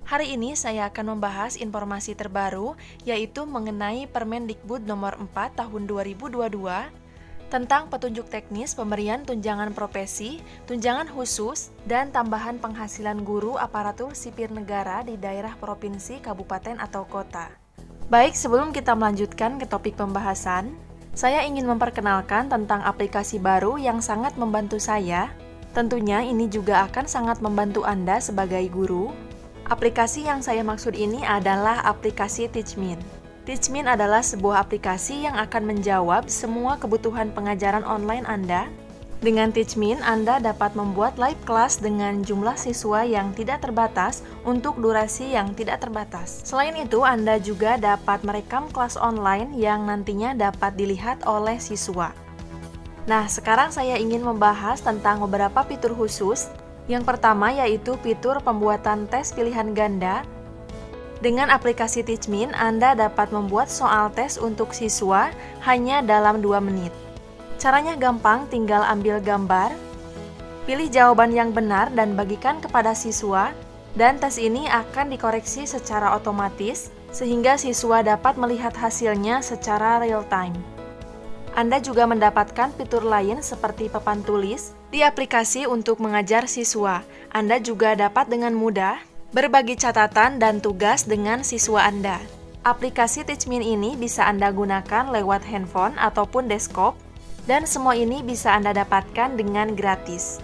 Hari ini saya akan membahas informasi terbaru, yaitu mengenai Permendikbud nomor 4 tahun 2022 tentang petunjuk teknis pemberian tunjangan profesi, tunjangan khusus, dan tambahan penghasilan guru aparatur sipil negara di daerah provinsi, kabupaten, atau kota. Baik, sebelum kita melanjutkan ke topik pembahasan, saya ingin memperkenalkan tentang aplikasi baru yang sangat membantu saya. Tentunya ini juga akan sangat membantu Anda sebagai guru. Aplikasi yang saya maksud ini adalah aplikasi Teachmin. Teachmin adalah sebuah aplikasi yang akan menjawab semua kebutuhan pengajaran online Anda. Dengan Teachmin, Anda dapat membuat live class dengan jumlah siswa yang tidak terbatas untuk durasi yang tidak terbatas. Selain itu, Anda juga dapat merekam kelas online yang nantinya dapat dilihat oleh siswa. Nah, sekarang saya ingin membahas tentang beberapa fitur khusus. Yang pertama yaitu fitur pembuatan tes pilihan ganda. Dengan aplikasi Teachmin, Anda dapat membuat soal tes untuk siswa hanya dalam 2 menit. Caranya gampang, tinggal ambil gambar, pilih jawaban yang benar dan bagikan kepada siswa, dan tes ini akan dikoreksi secara otomatis sehingga siswa dapat melihat hasilnya secara real time. Anda juga mendapatkan fitur lain seperti papan tulis di aplikasi untuk mengajar siswa. Anda juga dapat dengan mudah berbagi catatan dan tugas dengan siswa Anda. Aplikasi Teachmin ini bisa Anda gunakan lewat handphone ataupun desktop, dan semua ini bisa Anda dapatkan dengan gratis.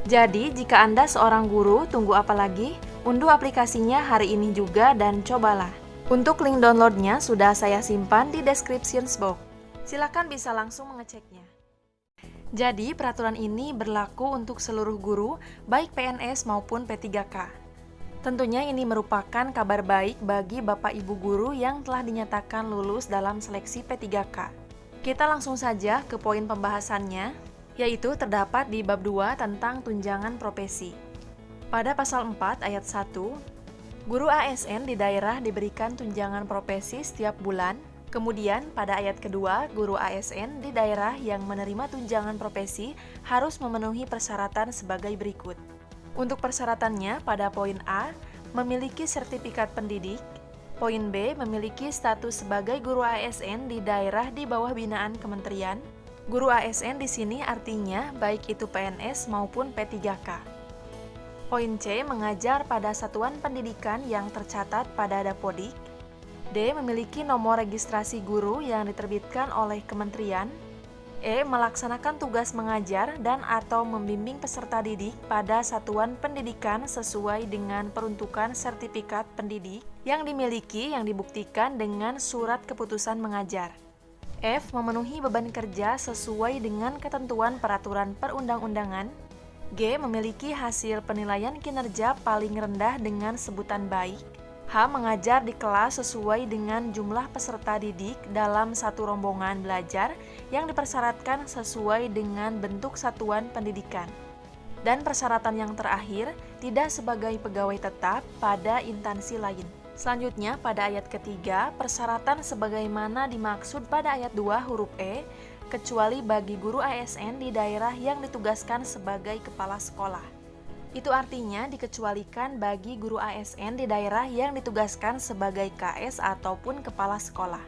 Jadi, jika Anda seorang guru, tunggu apa lagi? Unduh aplikasinya hari ini juga dan cobalah. Untuk link downloadnya sudah saya simpan di description box. Silakan bisa langsung mengeceknya. Jadi, peraturan ini berlaku untuk seluruh guru, baik PNS maupun P3K. Tentunya ini merupakan kabar baik bagi Bapak Ibu guru yang telah dinyatakan lulus dalam seleksi P3K. Kita langsung saja ke poin pembahasannya, yaitu terdapat di bab 2 tentang tunjangan profesi. Pada pasal 4 ayat 1, guru ASN di daerah diberikan tunjangan profesi setiap bulan. Kemudian, pada ayat kedua, guru ASN di daerah yang menerima tunjangan profesi harus memenuhi persyaratan sebagai berikut. Untuk persyaratannya, pada poin A, memiliki sertifikat pendidik. Poin B, memiliki status sebagai guru ASN di daerah di bawah binaan kementerian. Guru ASN di sini artinya baik itu PNS maupun P3K. Poin C, mengajar pada satuan pendidikan yang tercatat pada Dapodik. D. Memiliki nomor registrasi guru yang diterbitkan oleh kementerian. E. Melaksanakan tugas mengajar dan atau membimbing peserta didik pada satuan pendidikan sesuai dengan peruntukan sertifikat pendidik yang dimiliki yang dibuktikan dengan surat keputusan mengajar. F. Memenuhi beban kerja sesuai dengan ketentuan peraturan perundang-undangan. G. Memiliki hasil penilaian kinerja paling rendah dengan sebutan baik. H. Mengajar di kelas sesuai dengan jumlah peserta didik dalam satu rombongan belajar yang dipersyaratkan sesuai dengan bentuk satuan pendidikan. Dan persyaratan yang terakhir, tidak sebagai pegawai tetap pada instansi lain. Selanjutnya, pada ayat ketiga, persyaratan sebagaimana dimaksud pada ayat 2 huruf E, kecuali bagi guru ASN di daerah yang ditugaskan sebagai kepala sekolah. Itu artinya dikecualikan bagi guru ASN di daerah yang ditugaskan sebagai KS ataupun kepala sekolah.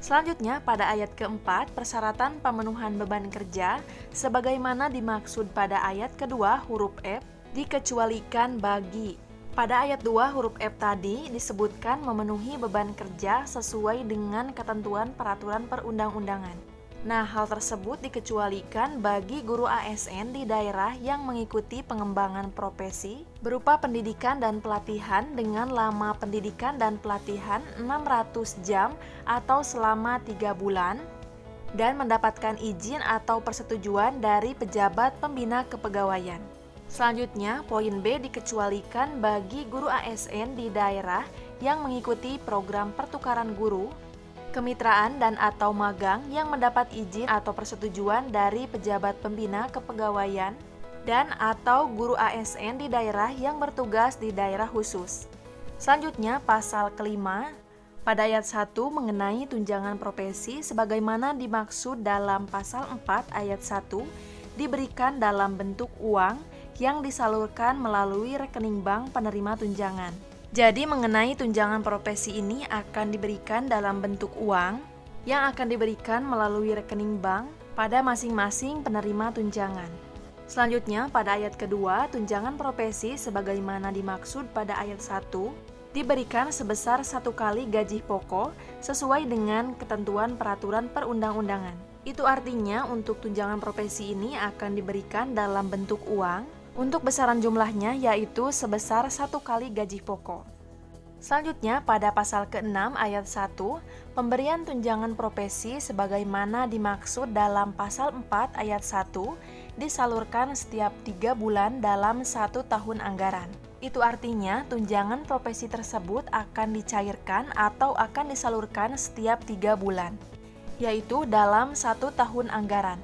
Selanjutnya, pada ayat keempat, persyaratan pemenuhan beban kerja sebagaimana dimaksud pada ayat kedua huruf F dikecualikan bagi. Pada ayat 2 huruf F tadi disebutkan memenuhi beban kerja sesuai dengan ketentuan peraturan perundang-undangan. Nah, hal tersebut dikecualikan bagi guru ASN di daerah yang mengikuti pengembangan profesi berupa pendidikan dan pelatihan dengan lama pendidikan dan pelatihan 600 jam atau selama 3 bulan dan mendapatkan izin atau persetujuan dari pejabat pembina kepegawaian. Selanjutnya, poin B dikecualikan bagi guru ASN di daerah yang mengikuti program pertukaran guru, kemitraan dan atau magang yang mendapat izin atau persetujuan dari pejabat pembina kepegawaian dan atau guru ASN di daerah yang bertugas di daerah khusus. Selanjutnya, pasal kelima, pada ayat 1 mengenai tunjangan profesi sebagaimana dimaksud dalam pasal 4 ayat 1 diberikan dalam bentuk uang yang disalurkan melalui rekening bank penerima tunjangan. Jadi mengenai tunjangan profesi ini akan diberikan dalam bentuk uang yang akan diberikan melalui rekening bank pada masing-masing penerima tunjangan. Selanjutnya, pada ayat kedua, tunjangan profesi sebagaimana dimaksud pada ayat 1 diberikan sebesar 1 kali gaji pokok sesuai dengan ketentuan peraturan perundang-undangan. Itu artinya untuk tunjangan profesi ini akan diberikan dalam bentuk uang untuk besaran jumlahnya yaitu sebesar 1 kali gaji pokok. Selanjutnya, pada pasal ke-6 ayat 1, pemberian tunjangan profesi sebagaimana dimaksud dalam pasal 4 ayat 1 disalurkan setiap 3 bulan dalam 1 tahun anggaran. Itu artinya tunjangan profesi tersebut akan dicairkan atau akan disalurkan setiap 3 bulan, yaitu dalam 1 tahun anggaran.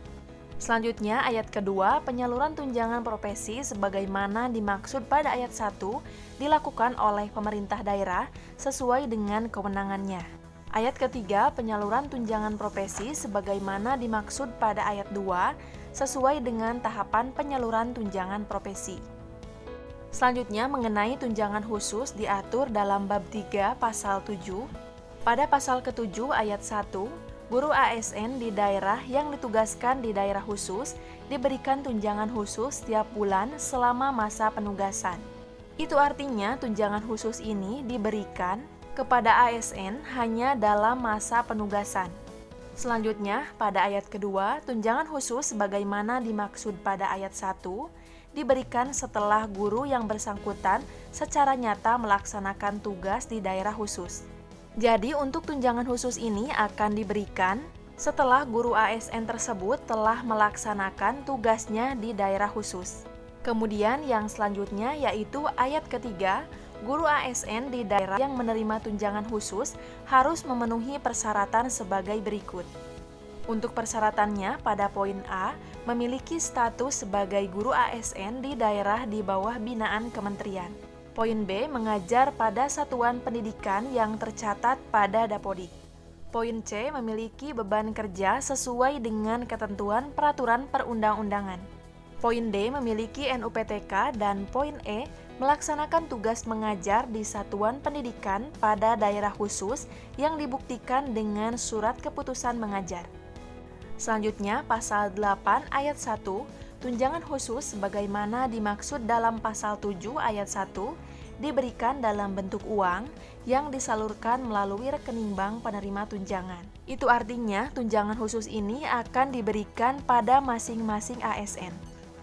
Selanjutnya, ayat kedua, penyaluran tunjangan profesi sebagaimana dimaksud pada ayat 1 dilakukan oleh pemerintah daerah sesuai dengan kewenangannya. Ayat ketiga, penyaluran tunjangan profesi sebagaimana dimaksud pada ayat 2 sesuai dengan tahapan penyaluran tunjangan profesi. Selanjutnya, mengenai tunjangan khusus diatur dalam bab 3 pasal 7. Pada pasal ke-7 ayat 1, guru ASN di daerah yang ditugaskan di daerah khusus diberikan tunjangan khusus setiap bulan selama masa penugasan. Itu artinya tunjangan khusus ini diberikan kepada ASN hanya dalam masa penugasan. Selanjutnya, pada ayat kedua, tunjangan khusus sebagaimana dimaksud pada ayat 1 diberikan setelah guru yang bersangkutan secara nyata melaksanakan tugas di daerah khusus. Jadi, untuk tunjangan khusus ini akan diberikan setelah guru ASN tersebut telah melaksanakan tugasnya di daerah khusus. Kemudian yang selanjutnya yaitu ayat ketiga, guru ASN di daerah yang menerima tunjangan khusus harus memenuhi persyaratan sebagai berikut. Untuk persyaratannya, pada poin A, memiliki status sebagai guru ASN di daerah di bawah binaan kementerian. Poin B, mengajar pada satuan pendidikan yang tercatat pada Dapodik. Poin C, memiliki beban kerja sesuai dengan ketentuan peraturan perundang-undangan. Poin D, memiliki NUPTK, dan poin E, melaksanakan tugas mengajar di satuan pendidikan pada daerah khusus yang dibuktikan dengan surat keputusan mengajar. Selanjutnya, pasal 8 ayat 1, tunjangan khusus sebagaimana dimaksud dalam pasal 7 ayat 1 diberikan dalam bentuk uang yang disalurkan melalui rekening bank penerima tunjangan. Itu artinya tunjangan khusus ini akan diberikan pada masing-masing ASN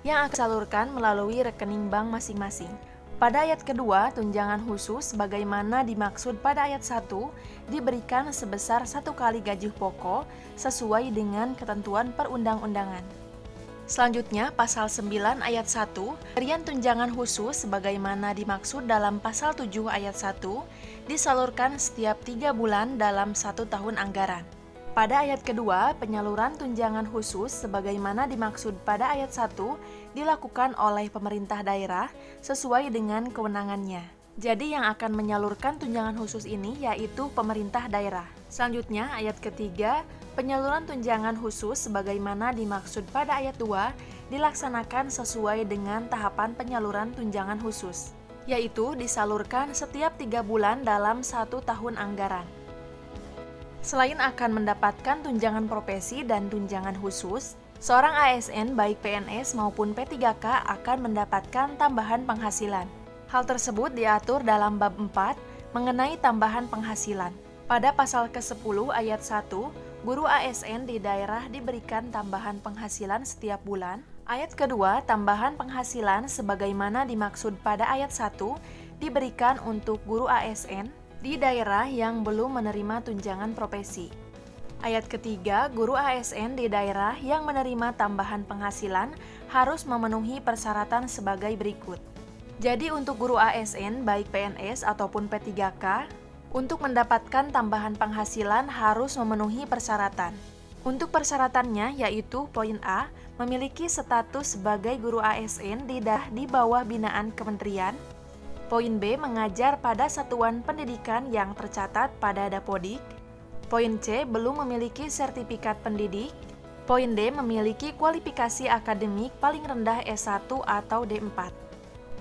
yang akan disalurkan melalui rekening bank masing-masing. Pada ayat kedua, tunjangan khusus sebagaimana dimaksud pada ayat 1 diberikan sebesar 1 kali gaji pokok sesuai dengan ketentuan perundang-undangan. Selanjutnya, pasal 9 ayat 1, pemberian tunjangan khusus sebagaimana dimaksud dalam pasal 7 ayat 1 disalurkan setiap 3 bulan dalam 1 tahun anggaran. Pada ayat kedua, penyaluran tunjangan khusus sebagaimana dimaksud pada ayat 1 dilakukan oleh pemerintah daerah sesuai dengan kewenangannya. Jadi yang akan menyalurkan tunjangan khusus ini yaitu pemerintah daerah. Selanjutnya, ayat ketiga, penyaluran tunjangan khusus sebagaimana dimaksud pada ayat 2 dilaksanakan sesuai dengan tahapan penyaluran tunjangan khusus, yaitu disalurkan setiap 3 bulan dalam 1 tahun anggaran. Selain akan mendapatkan tunjangan profesi dan tunjangan khusus, seorang ASN baik PNS maupun P3K akan mendapatkan tambahan penghasilan. Hal tersebut diatur dalam bab 4 mengenai tambahan penghasilan. Pada pasal ke-10 ayat 1, guru ASN di daerah diberikan tambahan penghasilan setiap bulan. Ayat kedua, tambahan penghasilan sebagaimana dimaksud pada ayat 1 diberikan untuk guru ASN di daerah yang belum menerima tunjangan profesi. Ayat ketiga, guru ASN di daerah yang menerima tambahan penghasilan harus memenuhi persyaratan sebagai berikut. Jadi untuk guru ASN baik PNS ataupun P3K, untuk mendapatkan tambahan penghasilan harus memenuhi persyaratan. Untuk persyaratannya yaitu poin A, memiliki status sebagai guru ASN di bawah binaan kementerian. Poin B, mengajar pada satuan pendidikan yang tercatat pada Dapodik. Poin C, belum memiliki sertifikat pendidik. Poin D, memiliki kualifikasi akademik paling rendah S1 atau D4.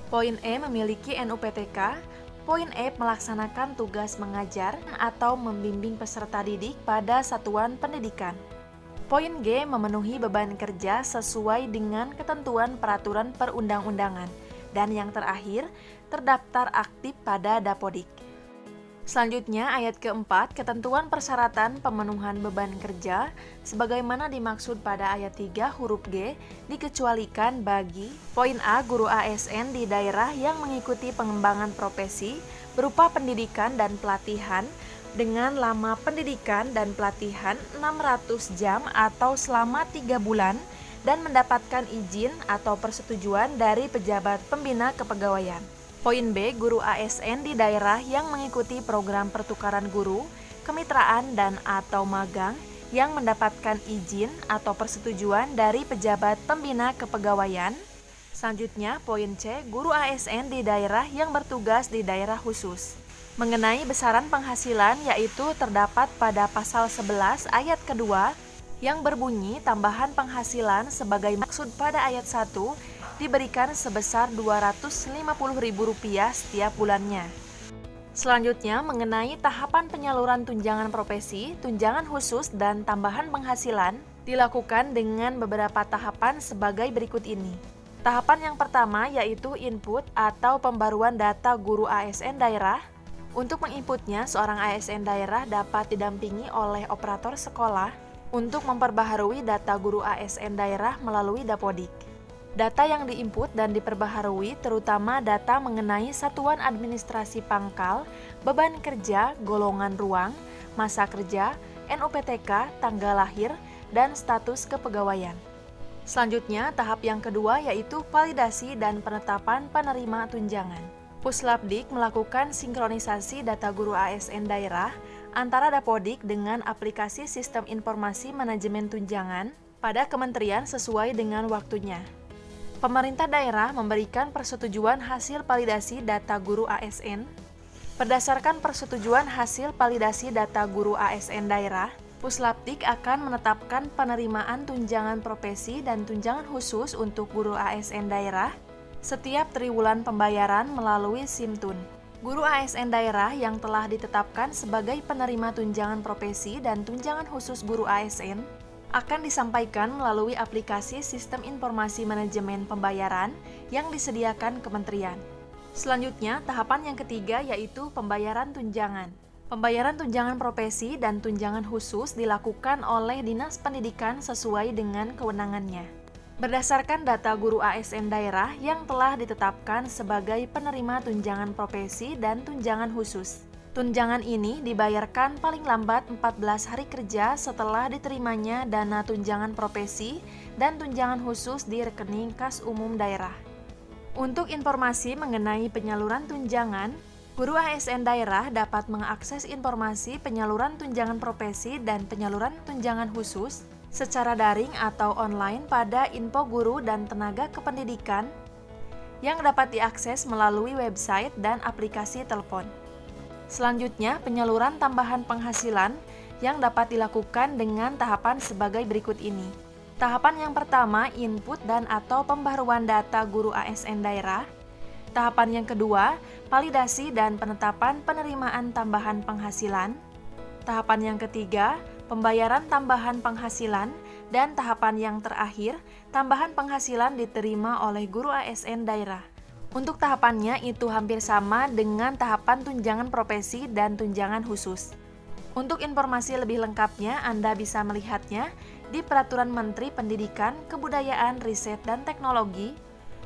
Poin E, memiliki NUPTK. Poin E, melaksanakan tugas mengajar atau membimbing peserta didik pada satuan pendidikan. Poin G, memenuhi beban kerja sesuai dengan ketentuan peraturan perundang-undangan. Dan yang terakhir, terdaftar aktif pada Dapodik. Selanjutnya, ayat keempat, ketentuan persyaratan pemenuhan beban kerja sebagaimana dimaksud pada ayat 3 huruf G dikecualikan bagi poin A, guru ASN di daerah yang mengikuti pengembangan profesi berupa pendidikan dan pelatihan dengan lama pendidikan dan pelatihan 600 jam atau selama 3 bulan dan mendapatkan izin atau persetujuan dari pejabat pembina kepegawaian. Poin B, guru ASN di daerah yang mengikuti program pertukaran guru, kemitraan dan atau magang yang mendapatkan izin atau persetujuan dari pejabat pembina kepegawaian. Selanjutnya, poin C, guru ASN di daerah yang bertugas di daerah khusus. Mengenai besaran penghasilan yaitu terdapat pada pasal 11 ayat kedua yang berbunyi tambahan penghasilan sebagai maksud pada ayat 1 diberikan sebesar Rp250.000 setiap bulannya. Selanjutnya, mengenai tahapan penyaluran tunjangan profesi, tunjangan khusus, dan tambahan penghasilan dilakukan dengan beberapa tahapan sebagai berikut ini. Tahapan yang pertama yaitu input atau pembaruan data guru ASN daerah. Untuk menginputnya, seorang ASN daerah dapat didampingi oleh operator sekolah untuk memperbaharui data guru ASN daerah melalui Dapodik. Data yang diinput dan diperbaharui terutama data mengenai satuan administrasi pangkal, beban kerja, golongan ruang, masa kerja, NUPTK, tanggal lahir, dan status kepegawaian. Selanjutnya, tahap yang kedua yaitu validasi dan penetapan penerima tunjangan. Puslapdik melakukan sinkronisasi data guru ASN daerah antara Dapodik dengan aplikasi Sistem Informasi Manajemen Tunjangan pada kementerian sesuai dengan waktunya. Pemerintah daerah memberikan persetujuan hasil validasi data guru ASN. Berdasarkan persetujuan hasil validasi data guru ASN daerah, Puslapdik akan menetapkan penerimaan tunjangan profesi dan tunjangan khusus untuk guru ASN daerah setiap triwulan pembayaran melalui SIMTUN. Guru ASN daerah yang telah ditetapkan sebagai penerima tunjangan profesi dan tunjangan khusus guru ASN akan disampaikan melalui aplikasi Sistem Informasi Manajemen Pembayaran yang disediakan kementerian. Selanjutnya, tahapan yang ketiga yaitu pembayaran tunjangan. Pembayaran tunjangan profesi dan tunjangan khusus dilakukan oleh Dinas Pendidikan sesuai dengan kewenangannya. Berdasarkan data guru ASN daerah yang telah ditetapkan sebagai penerima tunjangan profesi dan tunjangan khusus. Tunjangan ini dibayarkan paling lambat 14 hari kerja setelah diterimanya dana tunjangan profesi dan tunjangan khusus di rekening kas umum daerah. Untuk informasi mengenai penyaluran tunjangan, guru ASN daerah dapat mengakses informasi penyaluran tunjangan profesi dan penyaluran tunjangan khusus secara daring atau online pada Info Guru dan Tenaga Kependidikan yang dapat diakses melalui website dan aplikasi telepon. Selanjutnya, penyaluran tambahan penghasilan yang dapat dilakukan dengan tahapan sebagai berikut ini. Tahapan yang pertama, input dan atau pembaruan data guru ASN daerah. Tahapan yang kedua, validasi dan penetapan penerimaan tambahan penghasilan. Tahapan yang ketiga, pembayaran tambahan penghasilan. Dan tahapan yang terakhir, tambahan penghasilan diterima oleh guru ASN daerah. Untuk tahapannya itu hampir sama dengan tahapan tunjangan profesi dan tunjangan khusus. Untuk informasi lebih lengkapnya, Anda bisa melihatnya di Peraturan Menteri Pendidikan, Kebudayaan, Riset, dan Teknologi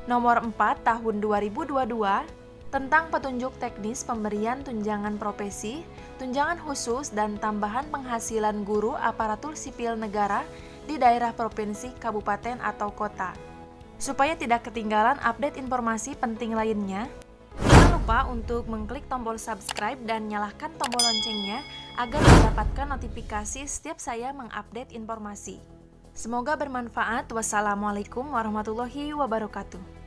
Nomor 4 Tahun 2022 tentang petunjuk teknis pemberian tunjangan profesi, tunjangan khusus, dan tambahan penghasilan guru aparatur sipil negara di daerah provinsi, kabupaten, atau kota. Supaya tidak ketinggalan update informasi penting lainnya, jangan lupa untuk mengklik tombol subscribe dan nyalakan tombol loncengnya agar mendapatkan notifikasi setiap saya mengupdate informasi. Semoga bermanfaat. Wassalamualaikum warahmatullahi wabarakatuh.